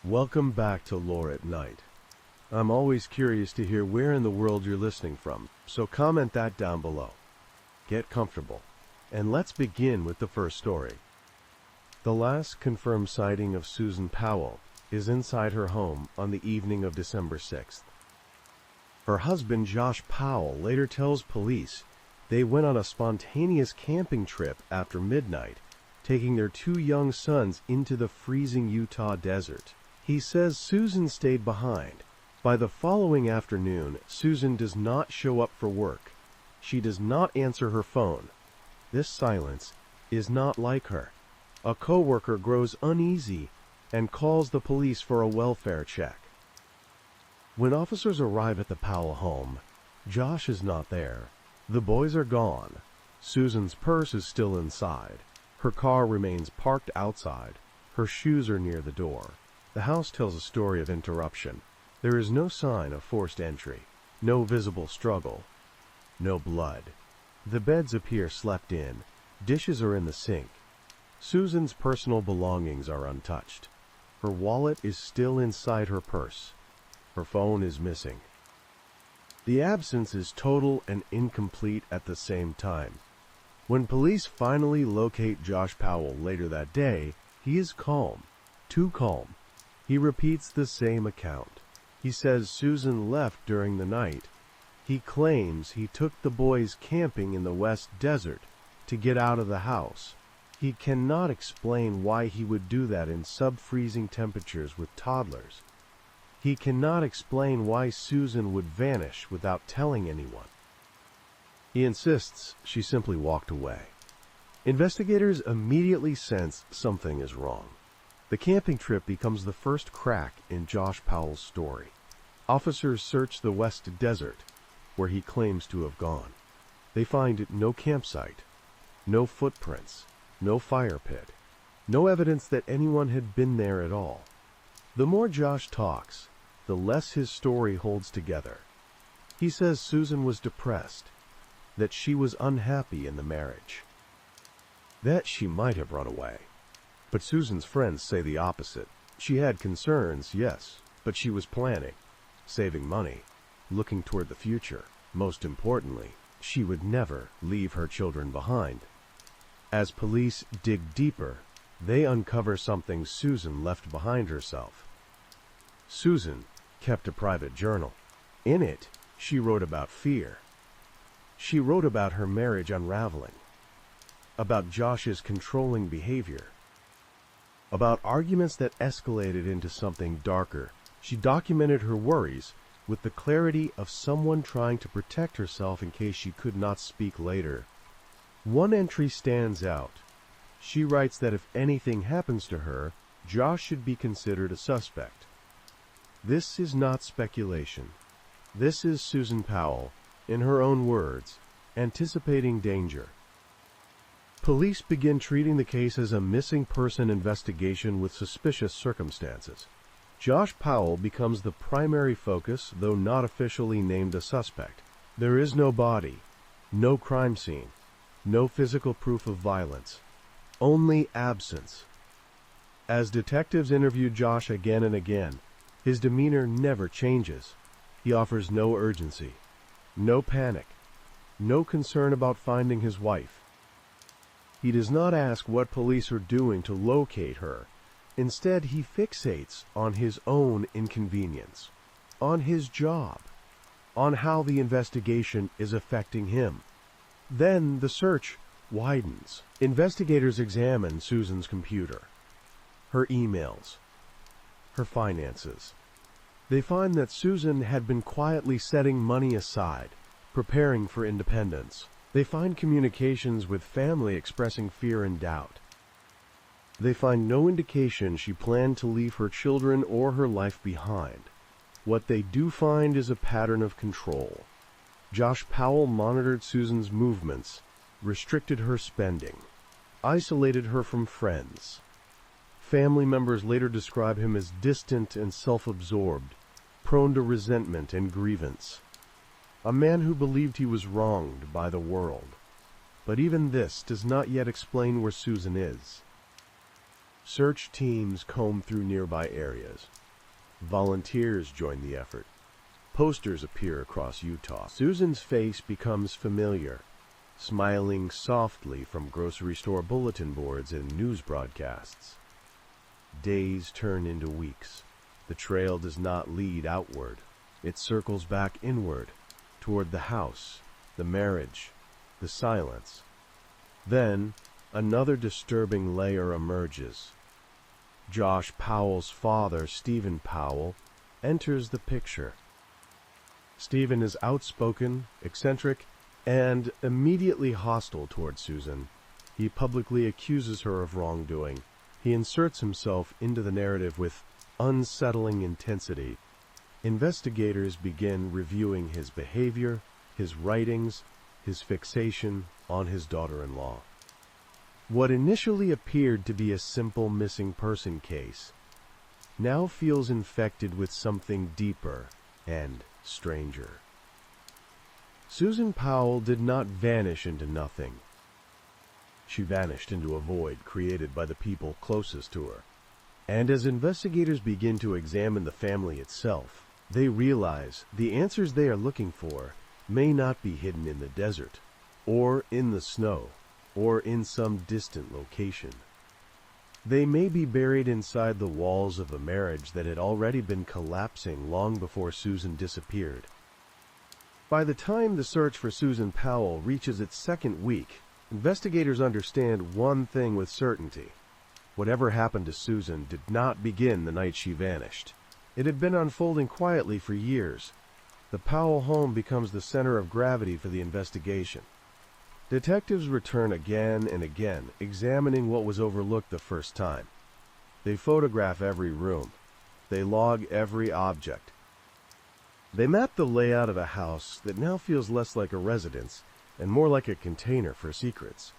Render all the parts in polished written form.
Welcome back to Lore at Night. I'm always curious to hear where in the world you're listening from, so comment that down below. Get comfortable, and let's begin with the first story. The last confirmed sighting of Susan Powell is inside her home on the evening of December 6th. Her husband, Josh Powell, later tells police they went on a spontaneous camping trip after midnight, taking their two young sons into the freezing Utah desert. He says Susan stayed behind. By the following afternoon, Susan does not show up for work. She does not answer her phone. This silence is not like her. A coworker grows uneasy and calls the police for a welfare check. When officers arrive at the Powell home, Josh is not there. The boys are gone. Susan's purse is still inside. Her car remains parked outside. Her shoes are near the door. The house tells a story of interruption. There is no sign of forced entry, no visible struggle, no blood. The beds appear slept in. Dishes are in the sink. Susan's personal belongings are untouched. Her wallet is still inside her purse. Her phone is missing. The absence is total and incomplete at the same time. When police finally locate Josh Powell later that day, he is calm, too calm. He repeats the same account. He says Susan left during the night. He claims he took the boys camping in the West Desert to get out of the house. He cannot explain why he would do that in sub-freezing temperatures with toddlers. He cannot explain why Susan would vanish without telling anyone. He insists she simply walked away. Investigators immediately sense something is wrong. The camping trip becomes the first crack in Josh Powell's story. Officers search the West Desert, where he claims to have gone. They find no campsite, no footprints, no fire pit, no evidence that anyone had been there at all. The more Josh talks, the less his story holds together. He says Susan was depressed, that she was unhappy in the marriage, that she might have run away. But Susan's friends say the opposite. She had concerns, yes, but she was planning, saving money, looking toward the future. Most importantly, she would never leave her children behind. As police dig deeper, they uncover something Susan left behind herself. Susan kept a private journal. In it, she wrote about fear. She wrote about her marriage unraveling, about Josh's controlling behavior, about arguments that escalated into something darker. She documented her worries with the clarity of someone trying to protect herself in case she could not speak later. One entry stands out. She writes that if anything happens to her, Josh should be considered a suspect. This is not speculation. This is Susan Powell, in her own words, anticipating danger. Police begin treating the case as a missing person investigation with suspicious circumstances. Josh Powell becomes the primary focus, though not officially named a suspect. There is no body, no crime scene, no physical proof of violence, only absence. As detectives interview Josh again and again, his demeanor never changes. He offers no urgency, no panic, no concern about finding his wife. He does not ask what police are doing to locate her. Instead, he fixates on his own inconvenience, on his job, on how the investigation is affecting him. Then the search widens. Investigators examine Susan's computer, her emails, her finances. They find that Susan had been quietly setting money aside, preparing for independence. They find communications with family expressing fear and doubt. They find no indication she planned to leave her children or her life behind. What they do find is a pattern of control. Josh Powell monitored Susan's movements, restricted her spending, isolated her from friends. Family members later describe him as distant and self-absorbed, prone to resentment and grievance. A man who believed he was wronged by the world. But even this does not yet explain where Susan is. Search teams comb through nearby areas. Volunteers join the effort. Posters appear across Utah. Susan's face becomes familiar, smiling softly from grocery store bulletin boards and news broadcasts. Days turn into weeks. The trail does not lead outward. It circles back inward, toward the house, the marriage, the silence. Then, another disturbing layer emerges. Josh Powell's father, Stephen Powell, enters the picture. Stephen is outspoken, eccentric, and immediately hostile toward Susan. He publicly accuses her of wrongdoing. He inserts himself into the narrative with unsettling intensity. Investigators begin reviewing his behavior, his writings, his fixation on his daughter-in-law. What initially appeared to be a simple missing person case now feels infected with something deeper and stranger. Susan Powell did not vanish into nothing. She vanished into a void created by the people closest to her. And as investigators begin to examine the family itself, they realize the answers they are looking for may not be hidden in the desert, or in the snow, or in some distant location. They may be buried inside the walls of a marriage that had already been collapsing long before Susan disappeared. By the time the search for Susan Powell reaches its second week, investigators understand one thing with certainty. Whatever happened to Susan did not begin the night she vanished. It had been unfolding quietly for years. The Powell home becomes the center of gravity for the investigation. Detectives return again and again, examining what was overlooked the first time. They photograph every room. They log every object. They map the layout of a house that now feels less like a residence and more like a container for secrets.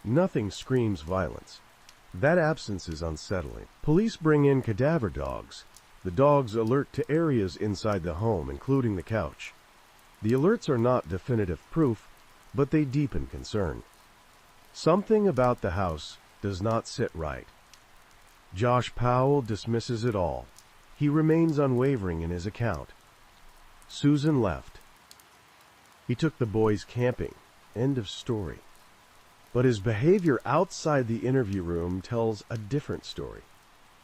Nothing screams violence. That absence is unsettling. Police bring in cadaver dogs. The dogs alert to areas inside the home, including the couch. The alerts are not definitive proof, but they deepen concern. Something about the house does not sit right. Josh Powell dismisses it all. He remains unwavering in his account. Susan left. He took the boys camping. End of story. But his behavior outside the interview room tells a different story.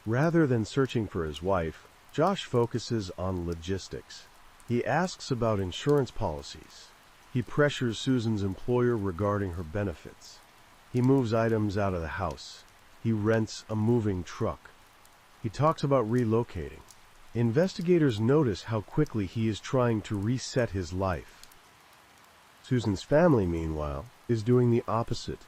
Rather than searching for his wife, Josh focuses on logistics. He asks about insurance policies. He pressures Susan's employer regarding her benefits. He moves items out of the house. He rents a moving truck. He talks about relocating. Investigators notice how quickly he is trying to reset his life. Susan's family, meanwhile, is doing the opposite.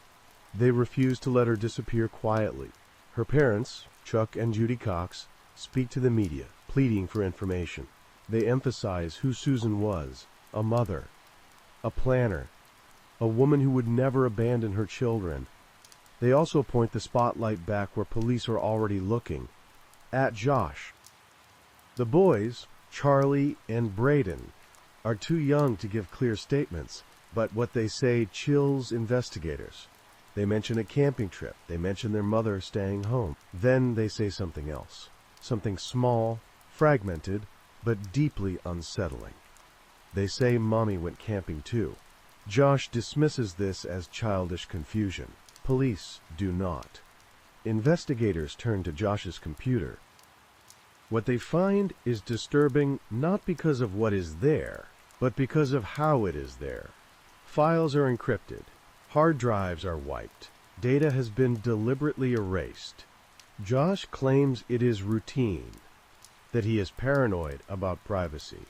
They refuse to let her disappear quietly. Her parents, Chuck and Judy Cox, speak to the media, pleading for information. They emphasize who Susan was: a mother, a planner, a woman who would never abandon her children. They also point the spotlight back where police are already looking, at Josh. The boys, Charlie and Braden, are too young to give clear statements, but what they say chills investigators. They mention a camping trip. They mention their mother staying home. Then they say something else. Something small, fragmented, but deeply unsettling. They say Mommy went camping too. Josh dismisses this as childish confusion. Police do not. Investigators turn to Josh's computer. What they find is disturbing not because of what is there, but because of how it is there. Files are encrypted. Hard drives are wiped. Data has been deliberately erased. Josh claims it is routine, that he is paranoid about privacy,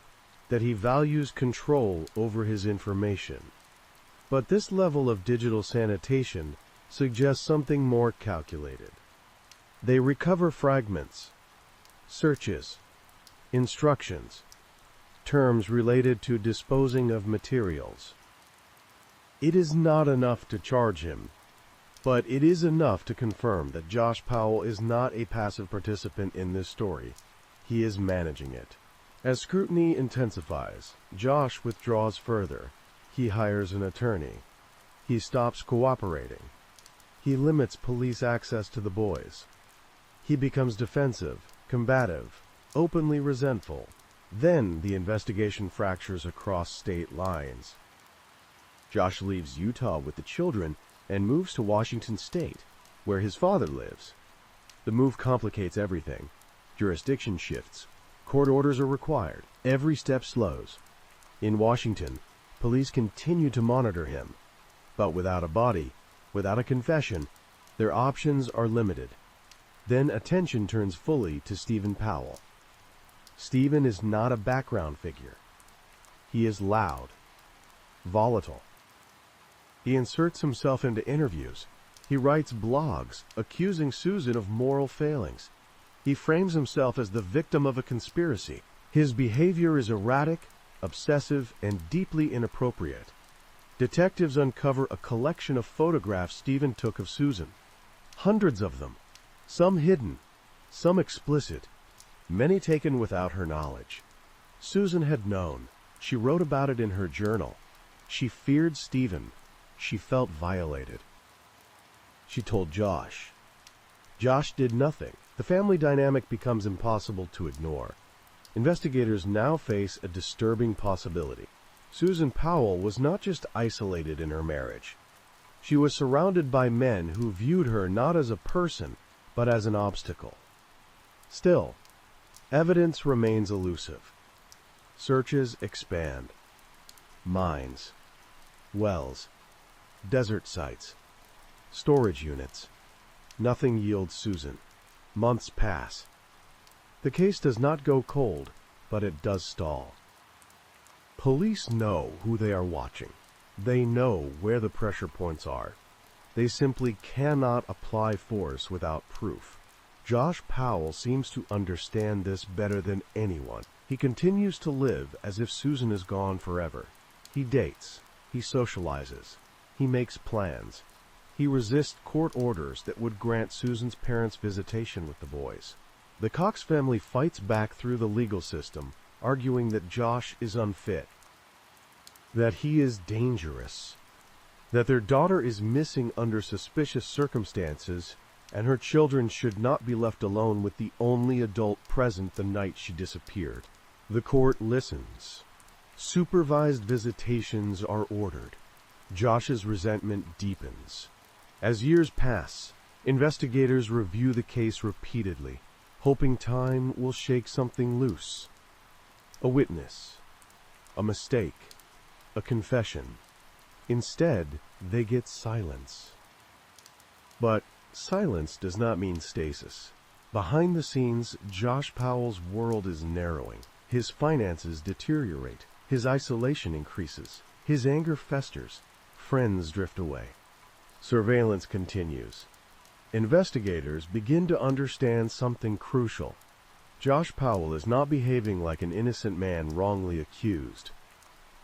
that he values control over his information. But this level of digital sanitation suggests something more calculated. They recover fragments, searches, instructions, terms related to disposing of materials. It is not enough to charge him, but it is enough to confirm that Josh Powell is not a passive participant in this story. He is managing it. As scrutiny intensifies, Josh withdraws further. He hires an attorney. He stops cooperating. He limits police access to the boys. He becomes defensive, combative, openly resentful. Then the investigation fractures across state lines. Josh leaves Utah with the children and moves to Washington State, where his father lives. The move complicates everything. Jurisdiction shifts. Court orders are required. Every step slows. In Washington, police continue to monitor him. But without a body, without a confession, their options are limited. Then attention turns fully to Stephen Powell. Stephen is not a background figure. He is loud, volatile. He inserts himself into interviews. He writes blogs accusing Susan of moral failings. He frames himself as the victim of a conspiracy. His behavior is erratic, obsessive, and deeply inappropriate. Detectives uncover a collection of photographs Stephen took of Susan. Hundreds of them. Some hidden, some explicit, many taken without her knowledge. Susan had known. She wrote about it in her journal. She feared Stephen. She felt violated. She told Josh. Josh did nothing. The family dynamic becomes impossible to ignore. Investigators now face a disturbing possibility. Susan Powell was not just isolated in her marriage. She was surrounded by men who viewed her not as a person, but as an obstacle. Still, evidence remains elusive. Searches expand. Mines, wells, desert sites, storage units. Nothing yields Susan. Months pass. The case does not go cold, but it does stall. Police know who they are watching. They know where the pressure points are. They simply cannot apply force without proof. Josh Powell seems to understand this better than anyone. He continues to live as if Susan is gone forever. He dates. He socializes. He makes plans. He resists court orders that would grant Susan's parents visitation with the boys. The Cox family fights back through the legal system, arguing that Josh is unfit, that he is dangerous, that their daughter is missing under suspicious circumstances, and her children should not be left alone with the only adult present the night she disappeared. The court listens. Supervised visitations are ordered. Josh's resentment deepens. As years pass, investigators review the case repeatedly, hoping time will shake something loose. A witness, a mistake, a confession. Instead, they get silence. But silence does not mean stasis. Behind the scenes, Josh Powell's world is narrowing. His finances deteriorate. His isolation increases. His anger festers. Friends drift away. Surveillance continues. Investigators begin to understand something crucial. Josh Powell is not behaving like an innocent man wrongly accused.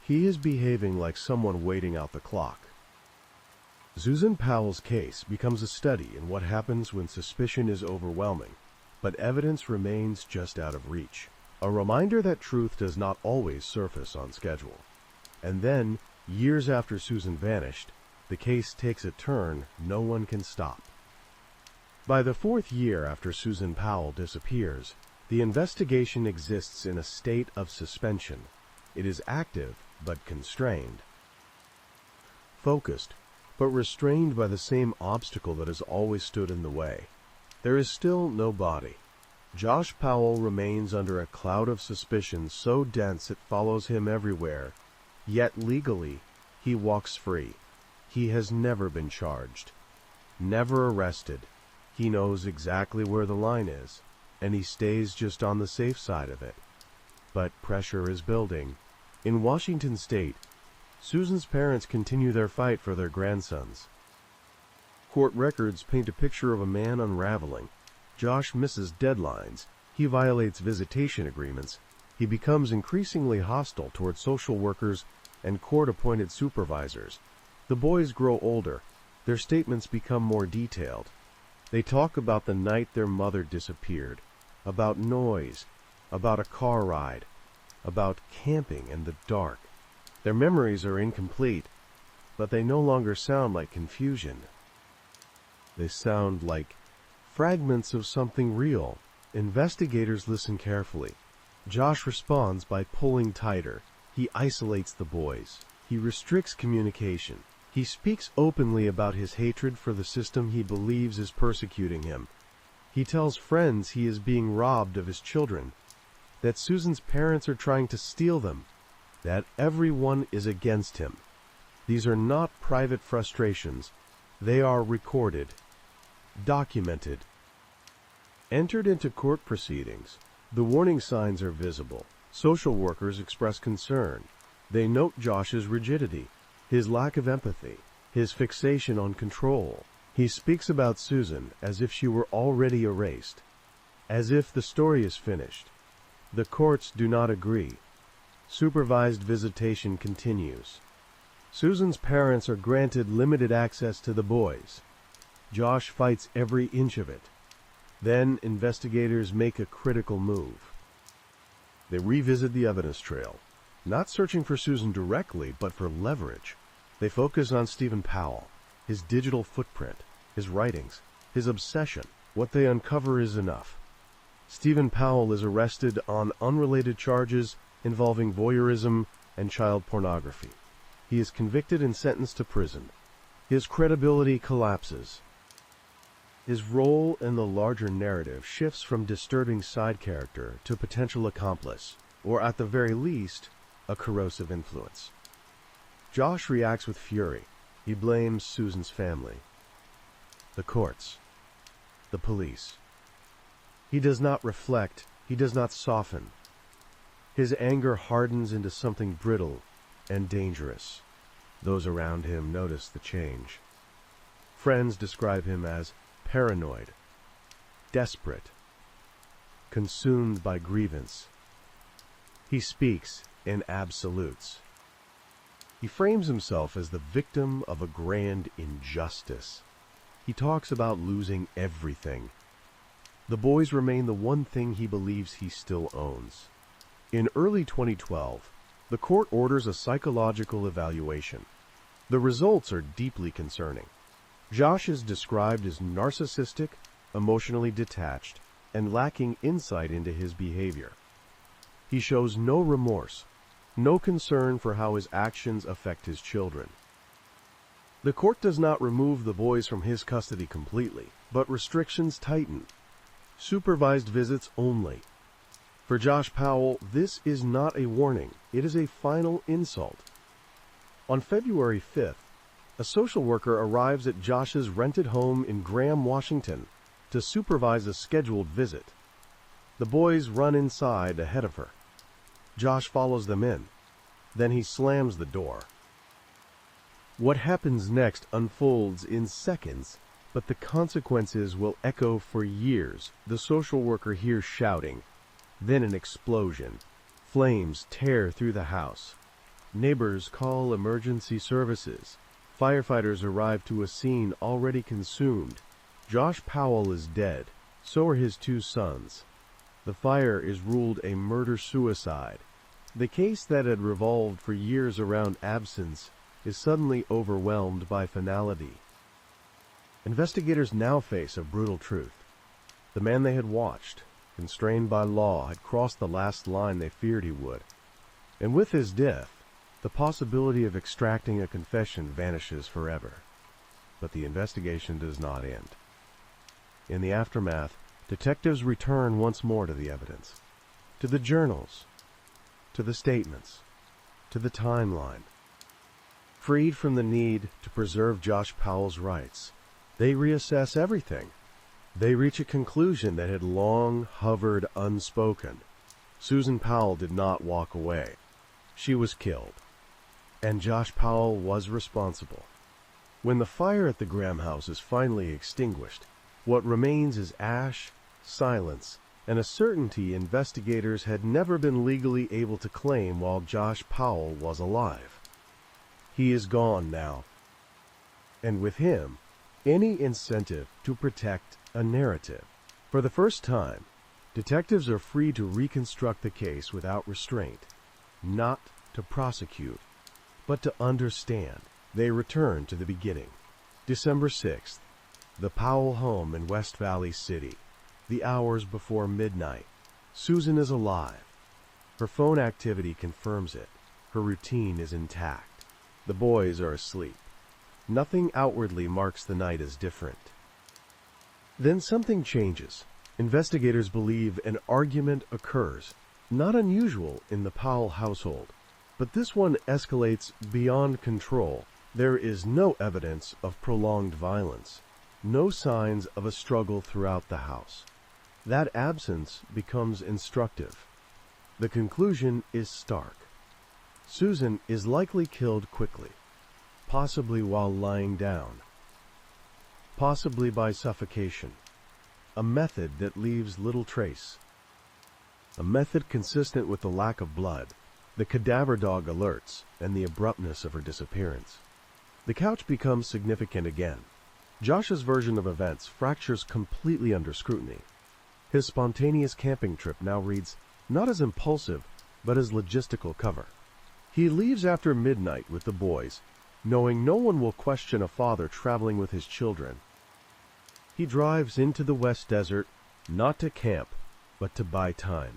He is behaving like someone waiting out the clock. Susan Powell's case becomes a study in what happens when suspicion is overwhelming, but evidence remains just out of reach. A reminder that truth does not always surface on schedule. And then, years after Susan vanished, the case takes a turn no one can stop. By the fourth year after Susan Powell disappears, the investigation exists in a state of suspension. It is active, but constrained. Focused, but restrained by the same obstacle that has always stood in the way. There is still no body. Josh Powell remains under a cloud of suspicion so dense it follows him everywhere, yet legally, he walks free. He has never been charged, never arrested. He knows exactly where the line is, and he stays just on the safe side of it. But pressure is building. In Washington State, Susan's parents continue their fight for their grandsons. Court records paint a picture of a man unraveling. Josh misses deadlines. He violates visitation agreements. He becomes increasingly hostile toward social workers and court-appointed supervisors. The boys grow older. Their statements become more detailed. They talk about the night their mother disappeared, about noise, about a car ride, about camping in the dark. Their memories are incomplete, but they no longer sound like confusion. They sound like fragments of something real. Investigators listen carefully. Josh responds by pulling tighter. He isolates the boys. He restricts communication. He speaks openly about his hatred for the system he believes is persecuting him. He tells friends he is being robbed of his children, that Susan's parents are trying to steal them, that everyone is against him. These are not private frustrations. They are recorded, documented, entered into court proceedings. The warning signs are visible. Social workers express concern. They note Josh's rigidity, his lack of empathy, his fixation on control. He speaks about Susan as if she were already erased, as if the story is finished. The courts do not agree. Supervised visitation continues. Susan's parents are granted limited access to the boys. Josh fights every inch of it. Then investigators make a critical move. They revisit the evidence trail, not searching for Susan directly, but for leverage. They focus on Stephen Powell, his digital footprint, his writings, his obsession. What they uncover is enough. Stephen Powell is arrested on unrelated charges involving voyeurism and child pornography. He is convicted and sentenced to prison. His credibility collapses. His role in the larger narrative shifts from disturbing side character to potential accomplice, or at the very least, a corrosive influence. Josh reacts with fury. He blames Susan's family, the courts, the police. He does not reflect. He does not soften. His anger hardens into something brittle and dangerous. Those around him notice the change. Friends describe him as paranoid, desperate, consumed by grievance. He speaks in absolutes. He frames himself as the victim of a grand injustice. He talks about losing everything. The boys remain the one thing he believes he still owns. In early 2012, the court orders a psychological evaluation. The results are deeply concerning. Josh is described as narcissistic, emotionally detached, and lacking insight into his behavior. He shows no remorse, no concern for how his actions affect his children. The court does not remove the boys from his custody completely, but restrictions tighten. Supervised visits only. For Josh Powell, this is not a warning. It is a final insult. On February 5th, a social worker arrives at Josh's rented home in Graham, Washington, to supervise a scheduled visit. The boys run inside ahead of her. Josh follows them in. Then he slams the door. What happens next unfolds in seconds, but the consequences will echo for years. The social worker hears shouting, then an explosion. Flames tear through the house. Neighbors call emergency services. Firefighters arrive to a scene already consumed. Josh Powell is dead. So are his two sons. The fire is ruled a murder-suicide. The case that had revolved for years around absence is suddenly overwhelmed by finality. Investigators now face a brutal truth. The man they had watched, constrained by law, had crossed the last line they feared he would. And with his death, the possibility of extracting a confession vanishes forever. But the investigation does not end. In the aftermath, detectives return once more to the evidence, to the journals, to the statements, to the timeline. Freed from the need to preserve Josh Powell's rights, they reassess everything. They reach a conclusion that had long hovered unspoken. Susan Powell did not walk away. She was killed. And Josh Powell was responsible. When the fire at the Graham house is finally extinguished, what remains is ash, silence, and a certainty investigators had never been legally able to claim while Josh Powell was alive. He is gone now. And with him, any incentive to protect a narrative. For the first time, detectives are free to reconstruct the case without restraint, not to prosecute, but to understand. They return to the beginning. December 6th, The Powell home in West Valley City. The hours before midnight. Susan is alive. Her phone activity confirms it. Her routine is intact. The boys are asleep. Nothing outwardly marks the night as different. Then something changes. Investigators believe an argument occurs. Not unusual in the Powell household, but this one escalates beyond control. There is no evidence of prolonged violence. No signs of a struggle throughout the house. That absence becomes instructive. The conclusion is stark. Susan is likely killed quickly, possibly while lying down, possibly by suffocation, a method that leaves little trace, a method consistent with the lack of blood, the cadaver dog alerts, and the abruptness of her disappearance. The couch becomes significant again. Josh's version of events fractures completely under scrutiny. His spontaneous camping trip now reads not as impulsive, but as logistical cover. He leaves after midnight with the boys, knowing no one will question a father traveling with his children. He drives into the West Desert, not to camp, but to buy time.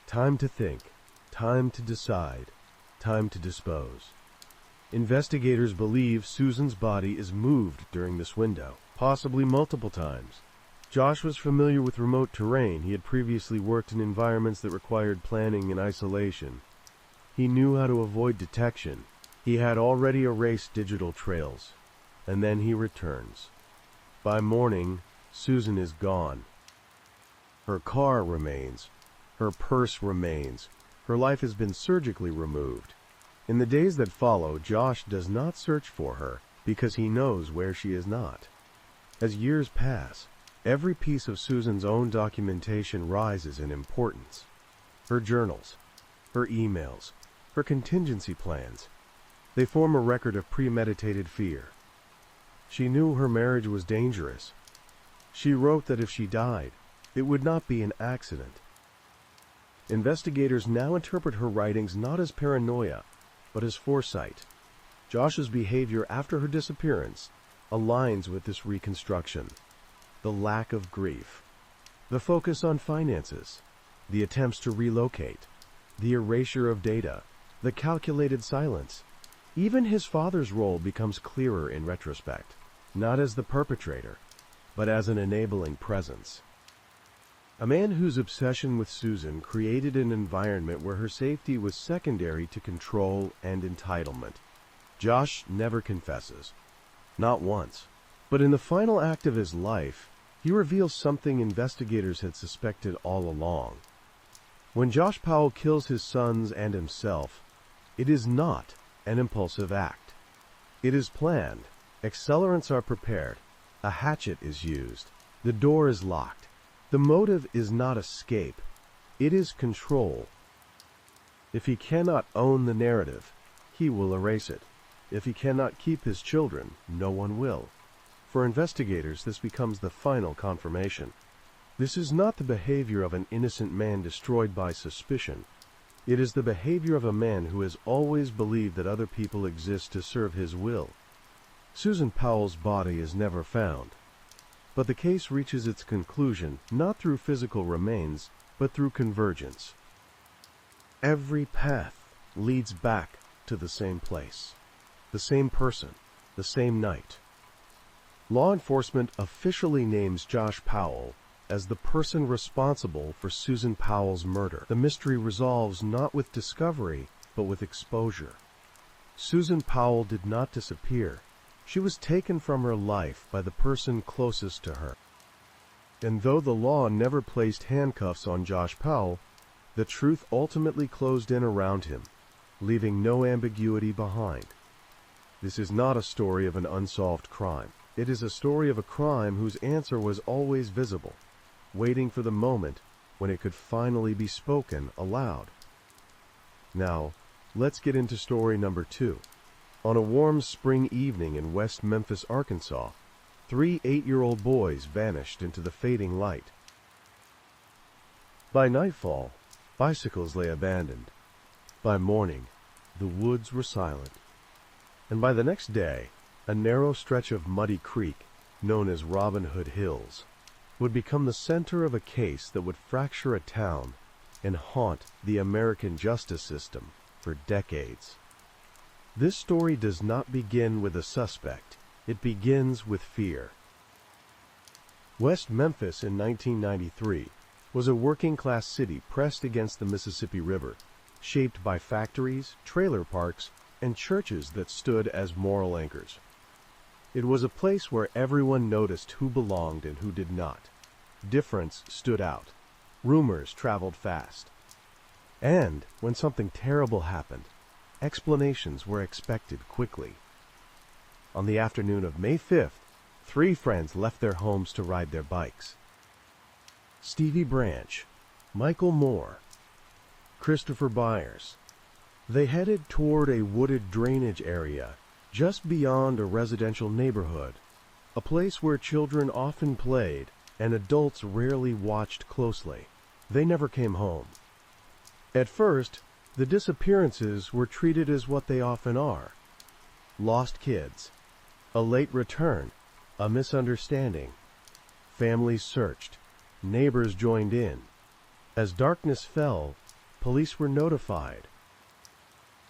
Time to think, time to decide, time to dispose. Investigators believe Susan's body is moved during this window, possibly multiple times. Josh was familiar with remote terrain. He had previously worked in environments that required planning and isolation. He knew how to avoid detection. He had already erased digital trails. And then he returns. By morning, Susan is gone. Her car remains. Her purse remains. Her life has been surgically removed. In the days that follow, Josh does not search for her because he knows where she is not. As years pass, every piece of Susan's own documentation rises in importance. Her journals, her emails, her contingency plans. They form a record of premeditated fear. She knew her marriage was dangerous. She wrote that if she died, it would not be an accident. Investigators now interpret her writings not as paranoia, but as foresight. Josh's behavior after her disappearance aligns with this reconstruction. The lack of grief, the focus on finances, the attempts to relocate, the erasure of data, the calculated silence. Even his father's role becomes clearer in retrospect, not as the perpetrator, but as an enabling presence. A man whose obsession with Susan created an environment where her safety was secondary to control and entitlement. Josh never confesses. Not once. But in the final act of his life, he reveals something investigators had suspected all along. When Josh Powell kills his sons and himself, it is not an impulsive act. It is planned. Accelerants are prepared. A hatchet is used. The door is locked. The motive is not escape. It is control. If he cannot own the narrative, he will erase it. If he cannot keep his children, no one will. For investigators, this becomes the final confirmation. This is not the behavior of an innocent man destroyed by suspicion. It is the behavior of a man who has always believed that other people exist to serve his will. Susan Powell's body is never found. But the case reaches its conclusion not through physical remains, but through convergence. Every path leads back to the same place, the same person, the same night. Law enforcement officially names Josh Powell as the person responsible for Susan Powell's murder. The mystery resolves not with discovery, but with exposure. Susan Powell did not disappear. She was taken from her life by the person closest to her. And though the law never placed handcuffs on Josh Powell, the truth ultimately closed in around him, leaving no ambiguity behind. This is not a story of an unsolved crime. It is a story of a crime whose answer was always visible, waiting for the moment when it could finally be spoken aloud. Now, let's get into story number 2. On a warm spring evening in West Memphis, Arkansas, 3 8-year-old boys vanished into the fading light. By nightfall, bicycles lay abandoned. By morning, the woods were silent. And by the next day, a narrow stretch of muddy creek known as Robin Hood Hills, would become the center of a case that would fracture a town and haunt the American justice system for decades. This story does not begin with a suspect. It begins with fear. West Memphis in 1993 was a working-class city pressed against the Mississippi River, shaped by factories, trailer parks, and churches that stood as moral anchors. It was a place where everyone noticed who belonged and who did not. Difference stood out. Rumors traveled fast. And when something terrible happened, explanations were expected quickly. On the afternoon of May 5th, 3 friends left their homes to ride their bikes. Stevie Branch, Michael Moore, Christopher Byers. They headed toward a wooded drainage area just beyond a residential neighborhood, a place where children often played and adults rarely watched closely. They never came home. At first, the disappearances were treated as what they often are: lost kids, a late return, a misunderstanding. Families searched. Neighbors joined in. As darkness fell, police were notified.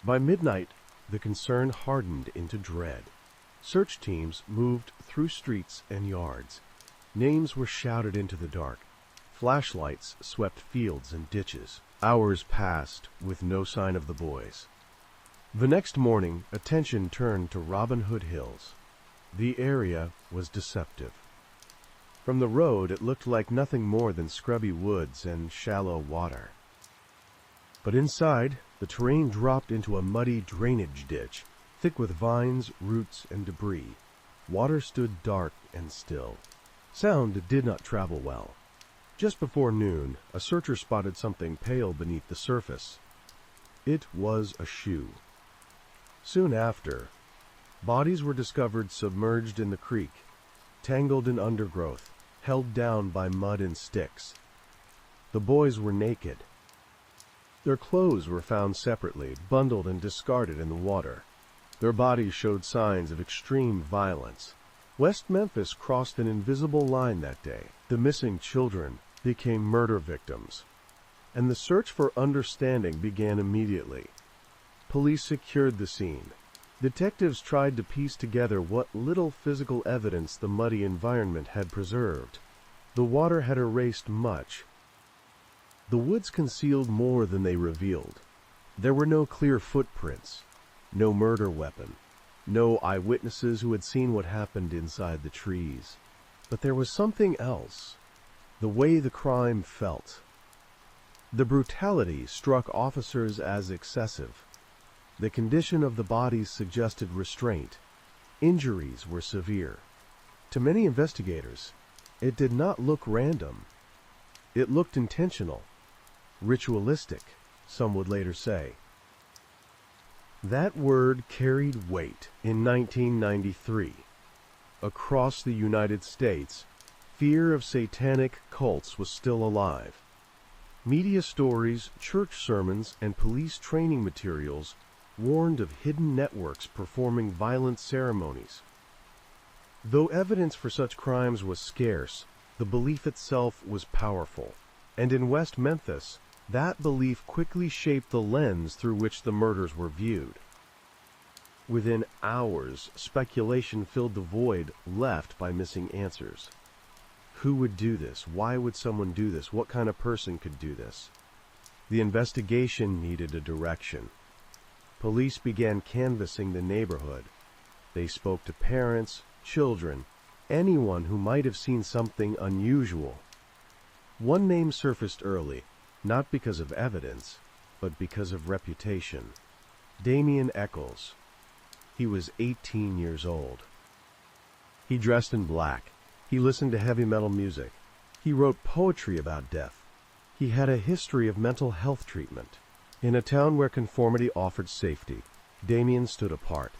By midnight, the concern hardened into dread. Search teams moved through streets and yards. Names were shouted into the dark. Flashlights swept fields and ditches. Hours passed with no sign of the boys. The next morning, attention turned to Robin Hood Hills. The area was deceptive. From the road, it looked like nothing more than scrubby woods and shallow water. But inside, the terrain dropped into a muddy drainage ditch, thick with vines, roots, and debris. Water stood dark and still. Sound did not travel well. Just before noon, a searcher spotted something pale beneath the surface. It was a shoe. Soon after, bodies were discovered submerged in the creek, tangled in undergrowth, held down by mud and sticks. The boys were naked. Their clothes were found separately, bundled and discarded in the water. Their bodies showed signs of extreme violence. West Memphis crossed an invisible line that day. The missing children became murder victims, and the search for understanding began immediately. Police secured the scene. Detectives tried to piece together what little physical evidence the muddy environment had preserved. The water had erased much. The woods concealed more than they revealed. There were no clear footprints, no murder weapon, no eyewitnesses who had seen what happened inside the trees. But there was something else: the way the crime felt. The brutality struck officers as excessive. The condition of the bodies suggested restraint. Injuries were severe. To many investigators, it did not look random. It looked intentional, ritualistic, some would later say. That word carried weight in 1993. Across the United States, fear of satanic cults was still alive. Media stories, church sermons, and police training materials warned of hidden networks performing violent ceremonies. Though evidence for such crimes was scarce, the belief itself was powerful, and in West Memphis, that belief quickly shaped the lens through which the murders were viewed. Within hours, speculation filled the void left by missing answers. Who would do this? Why would someone do this? What kind of person could do this? The investigation needed a direction. Police began canvassing the neighborhood. They spoke to parents, children, anyone who might have seen something unusual. One name surfaced early, not because of evidence, but because of reputation: Damien Echols. He was 18 years old. He dressed in black. He listened to heavy metal music. He wrote poetry about death. He had a history of mental health treatment. In a town where conformity offered safety, Damien stood apart.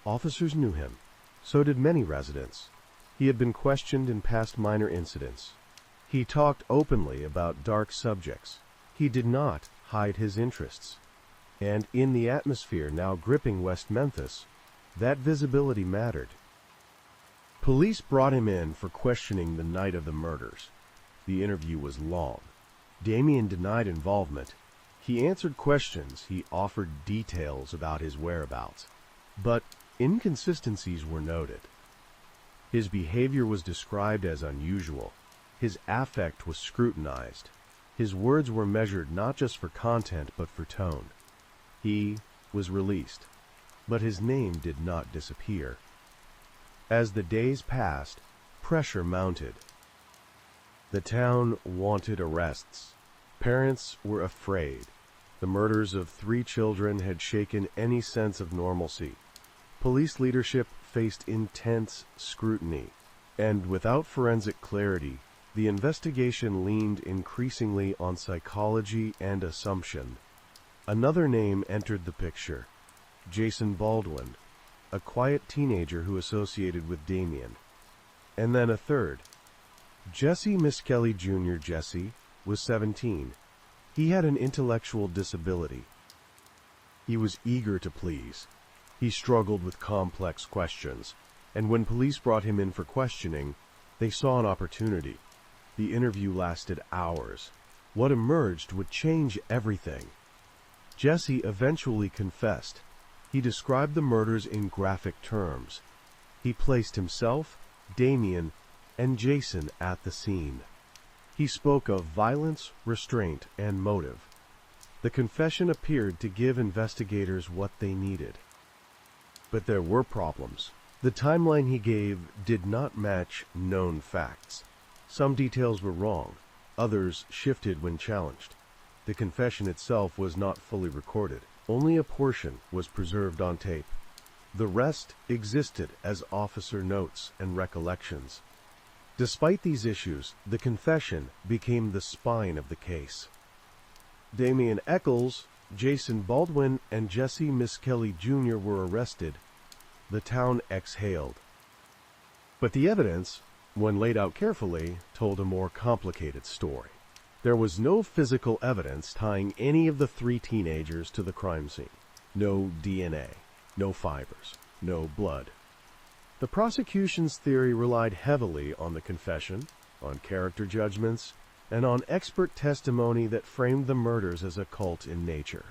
Officers knew him. So did many residents. He had been questioned in past minor incidents. He talked openly about dark subjects. He did not hide his interests. And in the atmosphere now gripping West Memphis, that visibility mattered. Police brought him in for questioning the night of the murders. The interview was long. Damien denied involvement. He answered questions, he offered details about his whereabouts, but inconsistencies were noted. His behavior was described as unusual. His affect was scrutinized. His words were measured not just for content but for tone. He was released, but his name did not disappear. As the days passed, pressure mounted. The town wanted arrests. Parents were afraid. The murders of 3 children had shaken any sense of normalcy. Police leadership faced intense scrutiny, and without forensic clarity, the investigation leaned increasingly on psychology and assumption. Another name entered the picture: Jason Baldwin, a quiet teenager who associated with Damien. And then a third. Jesse Miskelly Jr. Jesse was 17. He had an intellectual disability. He was eager to please. He struggled with complex questions, and when police brought him in for questioning, they saw an opportunity. The interview lasted hours. What emerged would change everything. Jesse eventually confessed. He described the murders in graphic terms. He placed himself, Damien, and Jason at the scene. He spoke of violence, restraint, and motive. The confession appeared to give investigators what they needed. But there were problems. The timeline he gave did not match known facts. Some details were wrong. Others shifted when challenged. The confession itself was not fully recorded. Only a portion was preserved on tape. The rest existed as officer notes and recollections. Despite these issues, the confession became the spine of the case. Damien Eccles, Jason Baldwin, and Jesse Miskelly Jr. were arrested. The town exhaled. But the evidence, when laid out carefully, told a more complicated story. There was no physical evidence tying any of the 3 teenagers to the crime scene. No DNA, no fibers, no blood. The prosecution's theory relied heavily on the confession, on character judgments, and on expert testimony that framed the murders as occult in nature.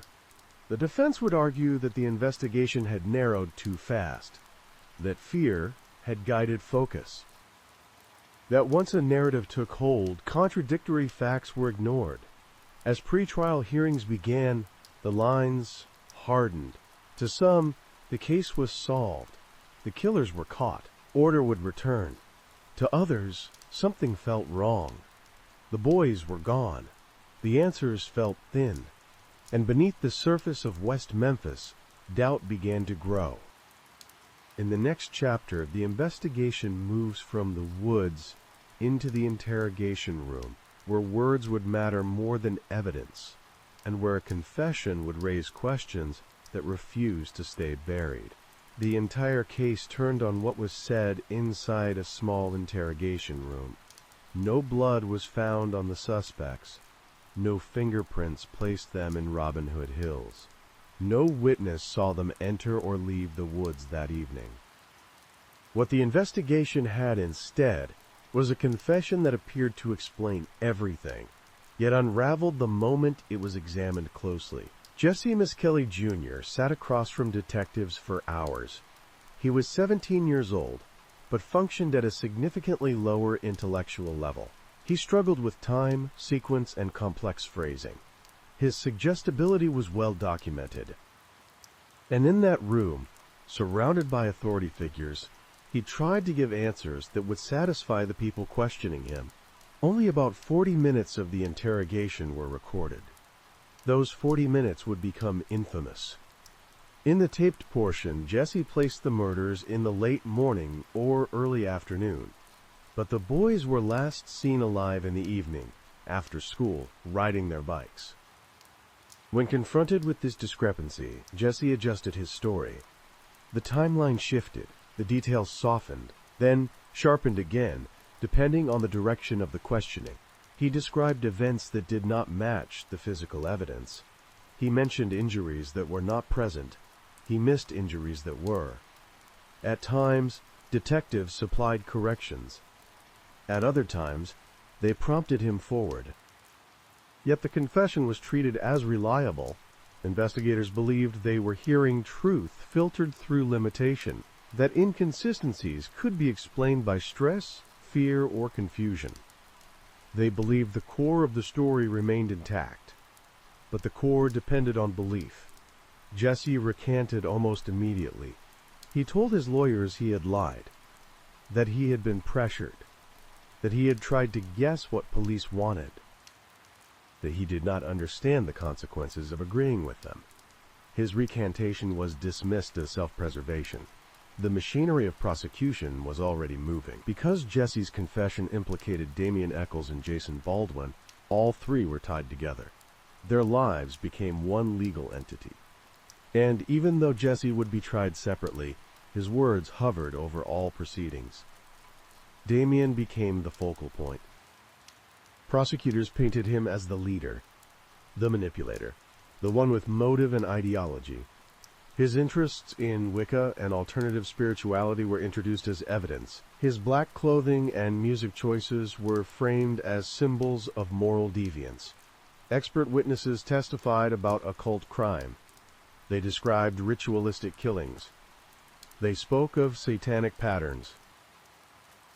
The defense would argue that the investigation had narrowed too fast, that fear had guided focus, that once a narrative took hold, contradictory facts were ignored. As pretrial hearings began, the lines hardened. To some, the case was solved. The killers were caught. Order would return. To others, something felt wrong. The boys were gone. The answers felt thin. And beneath the surface of West Memphis, doubt began to grow. In the next chapter, the investigation moves from the woods into the interrogation room, where words would matter more than evidence, and where a confession would raise questions that refused to stay buried. The entire case turned on what was said inside a small interrogation room. No blood was found on the suspects. No fingerprints placed them in Robin Hood Hills. No witness saw them enter or leave the woods that evening. What the investigation had instead was a confession that appeared to explain everything, yet unraveled the moment it was examined closely. Jesse Miskelly Jr. sat across from detectives for hours. He was 17 years old, but functioned at a significantly lower intellectual level. He struggled with time, sequence, and complex phrasing. His suggestibility was well documented. And in that room, surrounded by authority figures, he tried to give answers that would satisfy the people questioning him. Only about 40 minutes of the interrogation were recorded. Those 40 minutes would become infamous. In the taped portion, Jesse placed the murders in the late morning or early afternoon. But the boys were last seen alive in the evening, after school, riding their bikes. When confronted with this discrepancy, Jesse adjusted his story. The timeline shifted, the details softened, then sharpened again, depending on the direction of the questioning. He described events that did not match the physical evidence. He mentioned injuries that were not present. He missed injuries that were. At times, Detectives supplied corrections. At other times, they prompted him forward. Yet the confession was treated as reliable. Investigators believed they were hearing truth filtered through limitation, that inconsistencies could be explained by stress, fear, or confusion. They believed the core of the story remained intact, but the core depended on belief. Jesse recanted almost immediately. He told his lawyers he had lied, that he had been pressured, that he had tried to guess what police wanted, that he did not understand the consequences of agreeing with them. His recantation was dismissed as self-preservation. The machinery of prosecution was already moving. Because Jesse's confession implicated Damien Echols and Jason Baldwin, all three were tied together. Their lives became one legal entity. And even though Jesse would be tried separately, his words hovered over all proceedings. Damien became the focal point. Prosecutors painted him as the leader, the manipulator, the one with motive and ideology. His interests in Wicca and alternative spirituality were introduced as evidence. His black clothing and music choices were framed as symbols of moral deviance. Expert witnesses testified about occult crime. They described ritualistic killings. They spoke of satanic patterns.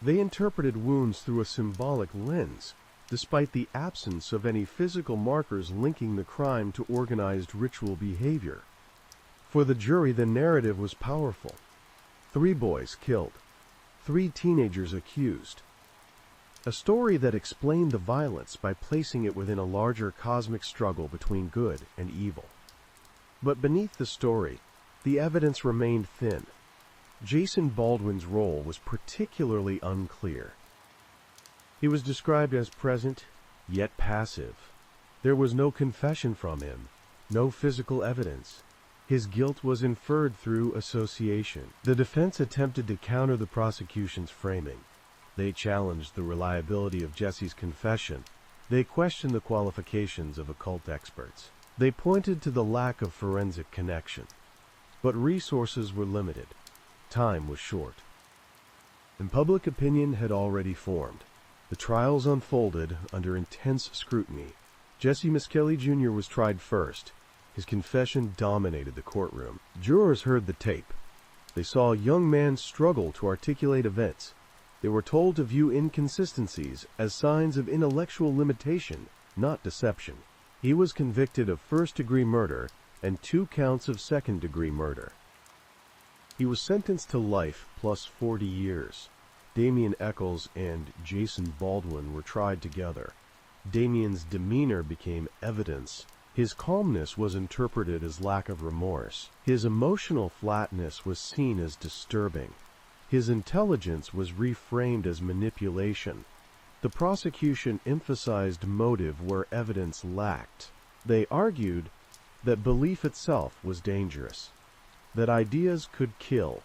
They interpreted wounds through a symbolic lens, despite the absence of any physical markers linking the crime to organized ritual behavior. For the jury, the narrative was powerful. 3 boys killed, 3 teenagers accused. A story that explained the violence by placing it within a larger cosmic struggle between good and evil. But beneath the story, the evidence remained thin. Jason Baldwin's role was particularly unclear. He was described as present, yet passive. There was no confession from him, no physical evidence. His guilt was inferred through association. The defense attempted to counter the prosecution's framing. They challenged the reliability of Jesse's confession. They questioned the qualifications of occult experts. They pointed to the lack of forensic connection. But resources were limited. Time was short. And public opinion had already formed. The trials unfolded under intense scrutiny. Jesse Misskelley Jr. was tried first. His confession dominated the courtroom. Jurors heard the tape. They saw a young man struggle to articulate events. They were told to view inconsistencies as signs of intellectual limitation, not deception. He was convicted of first-degree murder and 2 counts of second-degree murder. He was sentenced to life plus 40 years. Damien Echols and Jason Baldwin were tried together. Damien's demeanor became evidence. His calmness was interpreted as lack of remorse. His emotional flatness was seen as disturbing. His intelligence was reframed as manipulation. The prosecution emphasized motive where evidence lacked. They argued that belief itself was dangerous, that ideas could kill.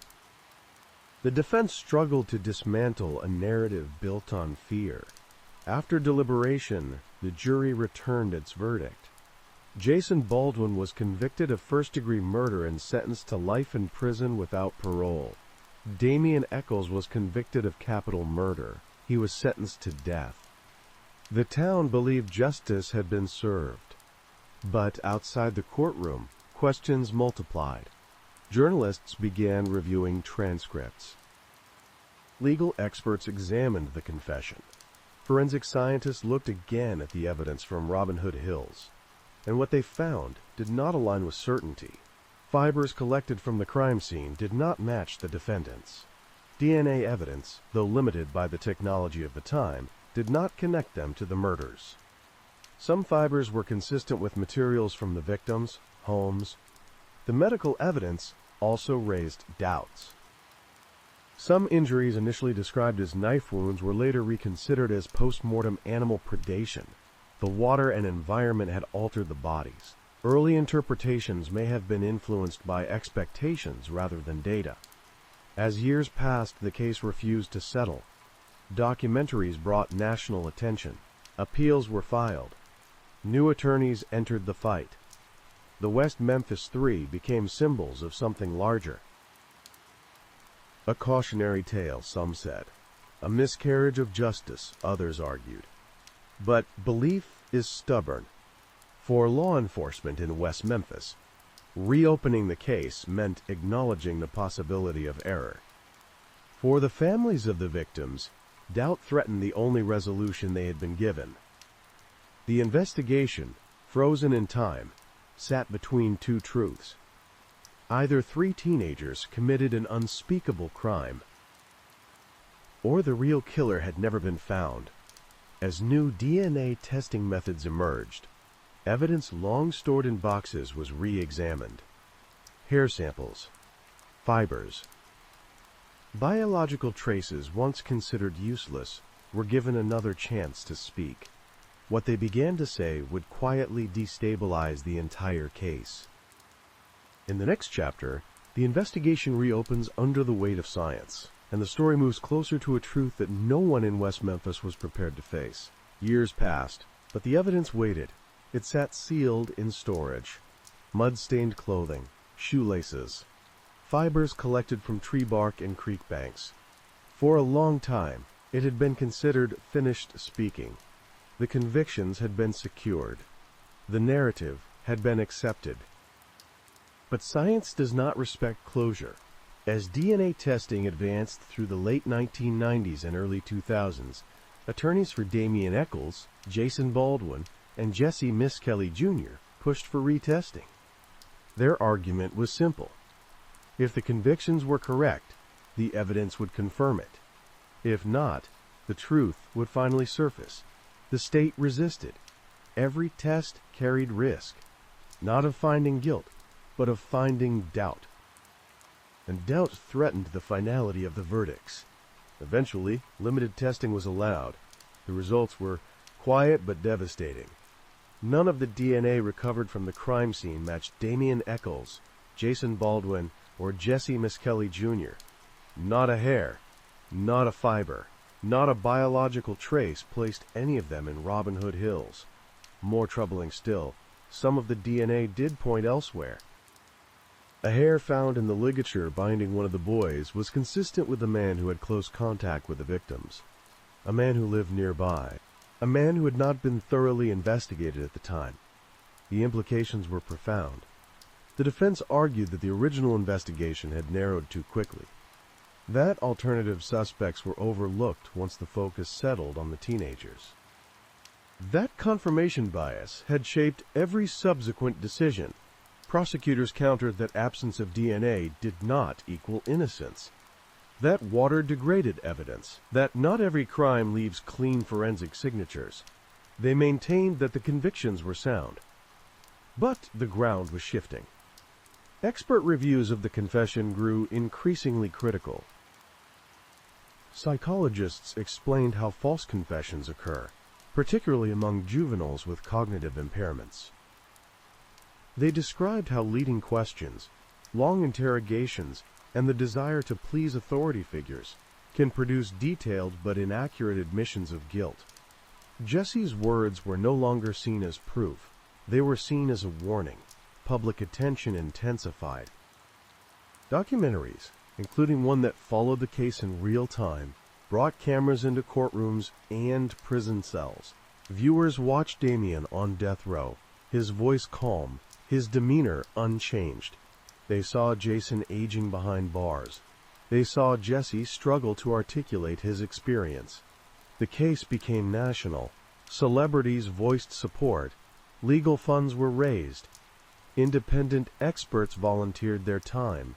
The defense struggled to dismantle a narrative built on fear. After deliberation, the jury returned its verdict. Jason Baldwin was convicted of first-degree murder and sentenced to life in prison without parole. Damien Echols was convicted of capital murder. He was sentenced to death. The town believed justice had been served. But outside the courtroom, questions multiplied. Journalists began reviewing transcripts. Legal experts examined the confession. Forensic scientists looked again at the evidence from Robin Hood Hills, and what they found did not align with certainty. Fibers collected from the crime scene did not match the defendants. DNA evidence, though limited by the technology of the time, did not connect them to the murders. Some fibers were consistent with materials from the victims, homes. The medical evidence also raised doubts. Some injuries initially described as knife wounds were later reconsidered as post-mortem animal predation. The water and environment had altered the bodies. Early interpretations may have been influenced by expectations rather than data. As years passed, the case refused to settle. Documentaries brought national attention. Appeals were filed. New attorneys entered the fight. The West Memphis Three became symbols of something larger. A cautionary tale, some said. A miscarriage of justice, others argued. But belief is stubborn. For law enforcement in West Memphis, reopening the case meant acknowledging the possibility of error. For the families of the victims, doubt threatened the only resolution they had been given. The investigation, frozen in time, sat between two truths. Either 3 teenagers committed an unspeakable crime, or the real killer had never been found. As new DNA testing methods emerged, evidence long stored in boxes was re-examined. Hair samples, fibers. Biological traces once considered useless were given another chance to speak. What they began to say would quietly destabilize the entire case. In the next chapter, the investigation reopens under the weight of science, and the story moves closer to a truth that no one in West Memphis was prepared to face. Years passed, but the evidence waited. It sat sealed in storage. Mud-stained clothing, shoelaces, fibers collected from tree bark and creek banks. For a long time, it had been considered finished speaking. The convictions had been secured. The narrative had been accepted. But science does not respect closure. As DNA testing advanced through the late 1990s and early 2000s, attorneys for Damien Echols, Jason Baldwin, and Jesse Miskelly Jr. pushed for retesting. Their argument was simple. If the convictions were correct, the evidence would confirm it. If not, the truth would finally surface. The state resisted. Every test carried risk, not of finding guilt, but of finding doubt. And doubt threatened the finality of the verdicts. Eventually, limited testing was allowed. The results were quiet but devastating. None of the DNA recovered from the crime scene matched Damien Echols, Jason Baldwin, or Jesse Miskelly Jr. Not a hair, not a fiber, not a biological trace placed any of them in Robin Hood Hills. More troubling still, some of the DNA did point elsewhere. A hair found in the ligature binding one of the boys was consistent with the man who had close contact with the victims. A man who lived nearby. A man who had not been thoroughly investigated at the time. The implications were profound. The defense argued that the original investigation had narrowed too quickly. That alternative suspects were overlooked once the focus settled on the teenagers. That confirmation bias had shaped every subsequent decision. Prosecutors countered that absence of DNA did not equal innocence. That water degraded evidence, that not every crime leaves clean forensic signatures. They maintained that the convictions were sound. But the ground was shifting. Expert reviews of the confession grew increasingly critical. Psychologists explained how false confessions occur, particularly among juveniles with cognitive impairments. They described how leading questions, long interrogations, and the desire to please authority figures can produce detailed but inaccurate admissions of guilt. Jesse's words were no longer seen as proof. They were seen as a warning. Public attention intensified. Documentaries, including one that followed the case in real time, brought cameras into courtrooms and prison cells. Viewers watched Damien on death row, his voice calm, his demeanor unchanged. They saw Jason aging behind bars. They saw Jesse struggle to articulate his experience. The case became national. Celebrities voiced support. Legal funds were raised. Independent experts volunteered their time.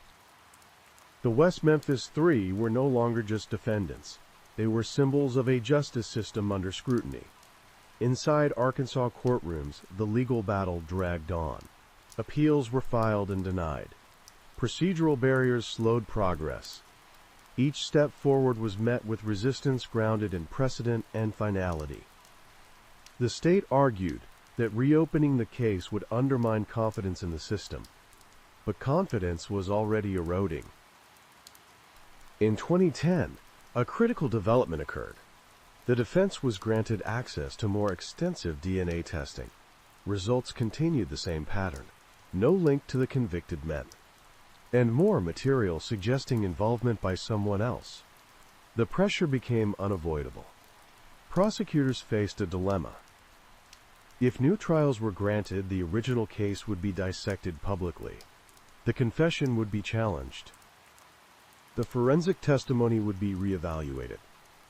The West Memphis Three were no longer just defendants. They were symbols of a justice system under scrutiny. Inside Arkansas courtrooms, the legal battle dragged on. Appeals were filed and denied. Procedural barriers slowed progress. Each step forward was met with resistance grounded in precedent and finality. The state argued that reopening the case would undermine confidence in the system, but confidence was already eroding. In 2010, a critical development occurred. The defense was granted access to more extensive DNA testing. Results continued the same pattern. No link to the convicted men. and more material suggesting involvement by someone else. The pressure became unavoidable. Prosecutors faced a dilemma. If new trials were granted, the original case would be dissected publicly. The confession would be challenged. The forensic testimony would be reevaluated,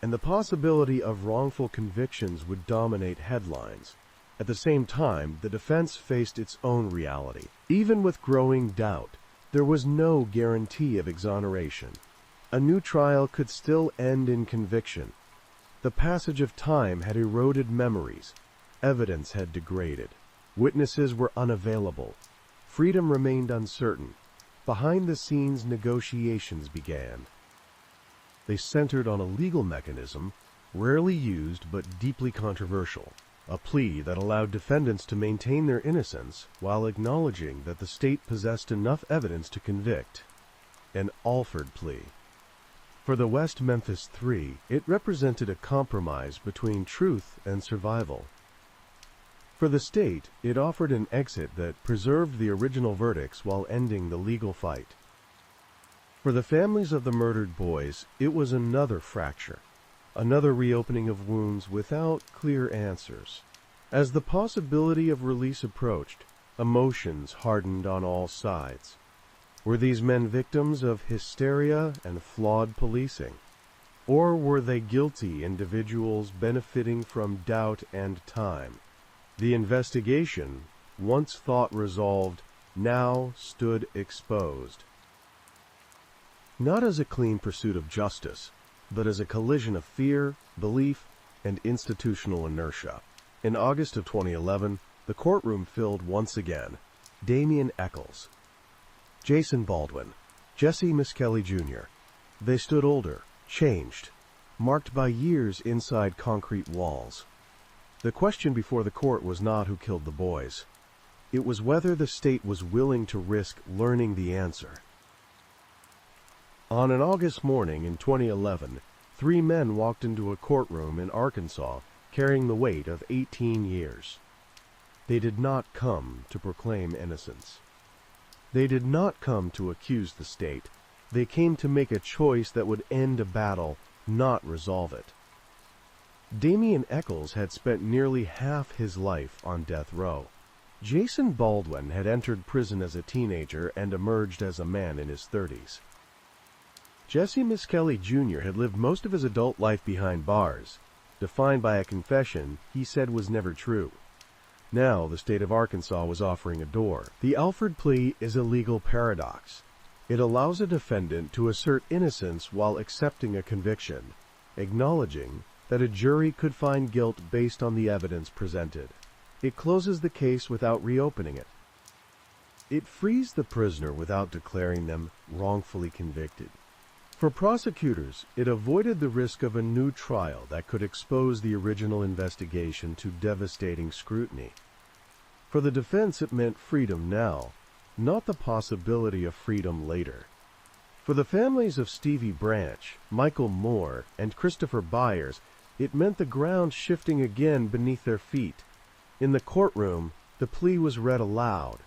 and the possibility of wrongful convictions would dominate headlines. At the same time, the defense faced its own reality. Even with growing doubt, there was no guarantee of exoneration. A new trial could still end in conviction. The passage of time had eroded memories. Evidence had degraded. Witnesses were unavailable. Freedom remained uncertain. Behind-the-scenes negotiations began. They centered on a legal mechanism, rarely used but deeply controversial. A plea that allowed defendants to maintain their innocence while acknowledging that the state possessed enough evidence to convict. An Alford plea. For the West Memphis Three, it represented a compromise between truth and survival. For the state, it offered an exit that preserved the original verdicts while ending the legal fight. For the families of the murdered boys, it was another fracture. Another reopening of wounds without clear answers. As the possibility of release approached, emotions hardened on all sides. Were these men victims of hysteria and flawed policing? Or were they guilty individuals benefiting from doubt and time? The investigation, once thought resolved, now stood exposed. Not as a clean pursuit of justice, but as a collision of fear, belief, and institutional inertia. In August of 2011, the courtroom filled once again. Damien Echols, Jason Baldwin, Jesse Misskelley Jr. They stood older, changed, marked by years inside concrete walls. The question before the court was not who killed the boys. It was whether the state was willing to risk learning the answer. On an August morning in 2011, 3 men walked into a courtroom in Arkansas carrying the weight of 18 years. They did not come to proclaim innocence. They did not come to accuse the state. They came to make a choice that would end a battle, not resolve it. Damien Echols had spent nearly half his life on death row. Jason Baldwin had entered prison as a teenager and emerged as a man in his 30s. Jesse Misskelley Jr. had lived most of his adult life behind bars, defined by a confession he said was never true. Now the state of Arkansas was offering a door. The Alford plea is a legal paradox. It allows a defendant to assert innocence while accepting a conviction, acknowledging that a jury could find guilt based on the evidence presented. It closes the case without reopening it. It frees the prisoner without declaring them wrongfully convicted. For prosecutors, it avoided the risk of a new trial that could expose the original investigation to devastating scrutiny. For the defense, it meant freedom now, not the possibility of freedom later. For the families of Stevie Branch, Michael Moore, and Christopher Byers, it meant the ground shifting again beneath their feet. In the courtroom, the plea was read aloud.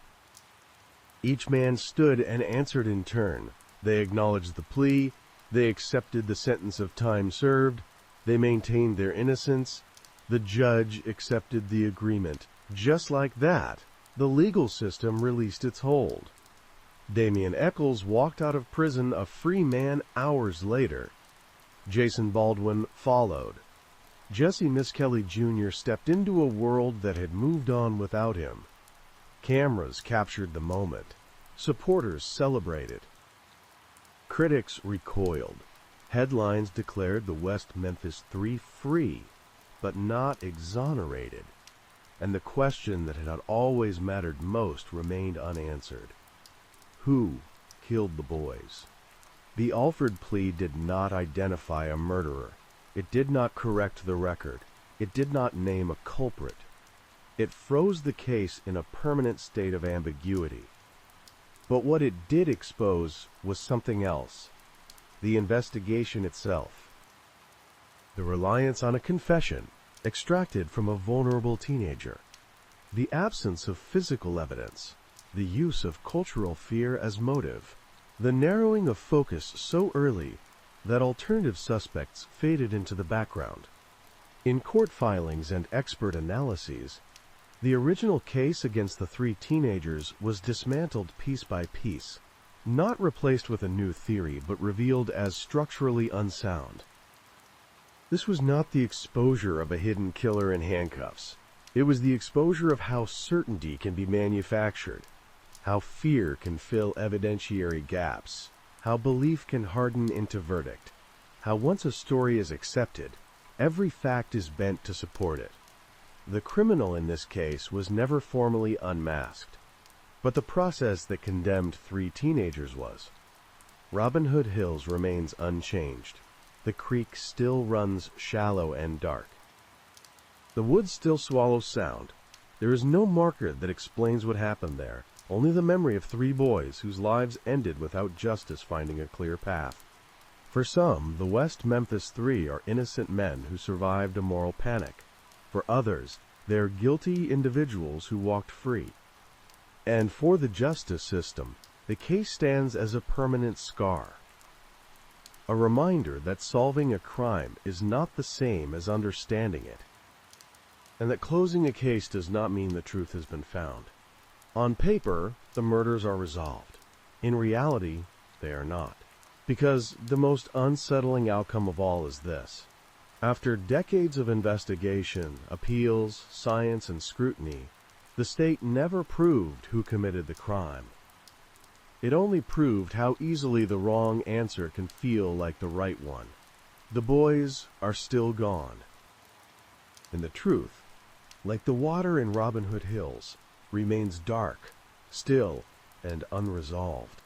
Each man stood and answered in turn. They acknowledged the plea. They accepted the sentence of time served. They maintained their innocence. The judge accepted the agreement. Just like that, the legal system released its hold. Damien Echols walked out of prison a free man hours later. Jason Baldwin followed. Jesse Misskelley Jr. stepped into a world that had moved on without him. Cameras captured the moment. Supporters celebrated. Critics recoiled. Headlines declared the West Memphis Three free, but not exonerated. And the question that had always mattered most remained unanswered. Who killed the boys? The Alford plea did not identify a murderer. It did not correct the record. It did not name a culprit. It froze the case in a permanent state of ambiguity. But what it did expose was something else. The investigation itself. The reliance on a confession extracted from a vulnerable teenager. The absence of physical evidence. The use of cultural fear as motive. The narrowing of focus so early that alternative suspects faded into the background. In court filings and expert analyses, the original case against the three teenagers was dismantled piece by piece, not replaced with a new theory, but revealed as structurally unsound. This was not the exposure of a hidden killer in handcuffs. It was the exposure of how certainty can be manufactured, how fear can fill evidentiary gaps, how belief can harden into verdict, how once a story is accepted, every fact is bent to support it. The criminal in this case was never formally unmasked, but the process that condemned three teenagers was. Robin Hood Hills remains unchanged. The creek still runs shallow and dark. The woods still swallows sound. There is no marker that explains what happened there, only the memory of three boys whose lives ended without justice finding a clear path. For some, the West Memphis Three are innocent men who survived a moral panic. For others, they are guilty individuals who walked free. And for the justice system, the case stands as a permanent scar. A reminder that solving a crime is not the same as understanding it, and that closing a case does not mean the truth has been found. On paper, the murders are resolved. In reality, they are not. Because the most unsettling outcome of all is this. After decades of investigation, appeals, science, and scrutiny, the state never proved who committed the crime. It only proved how easily the wrong answer can feel like the right one. The boys are still gone. And the truth, like the water in Robin Hood Hills, remains dark, still, and unresolved.